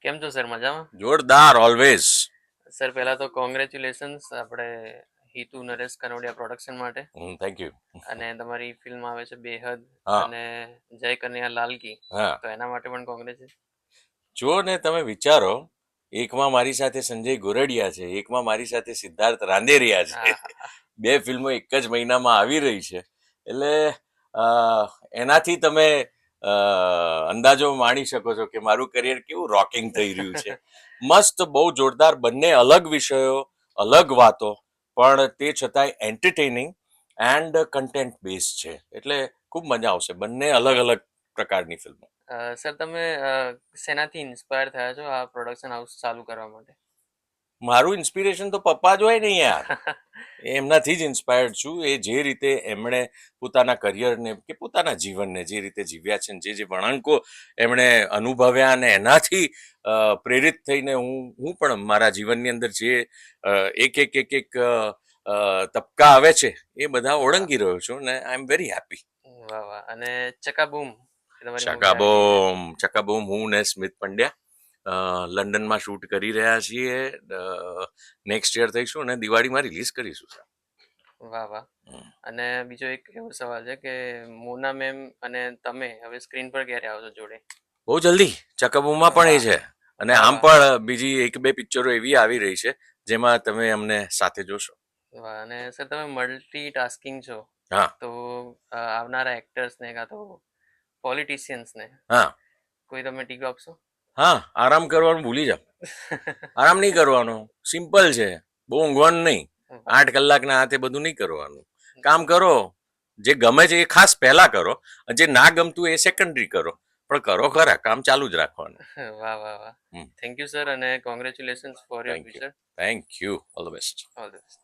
કેમ છો સર? મજામાં? જોરદાર ઓલવેઝ. સર પહેલા તો કોંગ્રેચ્યુલેશન્સ આપણે હિતુ નરેશ કનોડિયા પ્રોડક્શન માટે. Thank you. અને તમારી ફિલ્મ આવે છે બેહદ હા અને જય કન્યા લાલ કી, હા તો એના માટે પણ કોંગ્રેચ્યુલેશન. જો ને તમે વિચારો, એકમાં મારી સાથે સંજય ગોરડિયા છે, એકમાં મારી સાથે સિદ્ધાર્થ રાંદેરિયા છે. હા, બે ફિલ્મો એક જ મહિનામાં આવી રહી છે, એટલે એનાથી તમે અંદાજો માણી શકો છો કે મારું કરિયર કેવું રોકિંગ થઈ રહ્યું છે. મસ્ત, બહુ જોરદાર, બંને અલગ વિષયો, અલગ વાતો, પણ તે છતાંય એન્ટરટેનિંગ એન્ડ કન્ટેન્ટ બેઝ છે, એટલે ખૂબ મજા આવશે. બંને અલગ અલગ પ્રકારની ફિલ્મો. સર તમે શેનાથી ઇન્સ્પાયર થયા છો આ પ્રોડક્શન હાઉસ ચાલુ કરવા માટે? મારું ઇન્સ્પિરેશન તો પપ્પા જ હોય ને યાર. એમનાથી જ ઇન્સ્પાયર્ડ છું. એ જે રીતે એમણે પોતાના કરિયરને કે પોતાના જીવનને જે રીતે જીવ્યા છે, જે વળાંકો એમણે અનુભવ્યા, અને એનાથી પ્રેરિત થઈને હું પણ મારા જીવનની અંદર જે એક એક એક એક તબક્કા આવે છે એ બધા ઓળંગી રહ્યો છું, ને આઈ એમ વેરી હેપી. વાહ વાહ. અને ચકાબૂમ તમારી મૂવી આવી રહી છે. ચકાબૂમ હું ને સ્મિત પંડ્યા લંડનમાં શૂટ કરી રહ્યા છીએ. નેક્સ્ટ યર થઈશું અને દિવાળીમાં રિલીઝ કરીશું. વાહ વાહ. અને બીજો એક એવો સવાલ છે કે મોના મેમ અને તમે હવે સ્ક્રીન પર ક્યારે આવશો જોડે? બહુ જલ્દી. ચકાબૂમમાં પણ એ છે, અને વાહ આમ વાહ. પણ બીજી એક બે પિક્ચરો એવી આવી રહી છે જેમાં તમે અમને સાથે જોશો. વાહ. અને સર તમે મલ્ટી ટાસ્કિંગ છો, હા તો આવનારા એક્ટર્સને કાં તો પોલિટિશિયન્સને હા કોઈ તમે ટીપ આપશો? હા, આરામ કરવાનું ભૂલી જાઓ. આરામ નહીં કરવાનો, સિમ્પલ છે. બહુ ઊંઘવાનું નહીં. વાહ. 8 કલાકના હાથે બધું નહીં કરવાનું. કામ કરો, જે ગમે છે એ ખાસ પહેલા કરો, જે ના ગમતું એ સેકન્ડરી કરો, પણ કરો ખરા, કામ ચાલુ જ રાખવાનું. વાહ વાહ વાહ. થેન્ક યુ સર, અને congratulations for your thank you. Future. Thank you. All the best. All the best.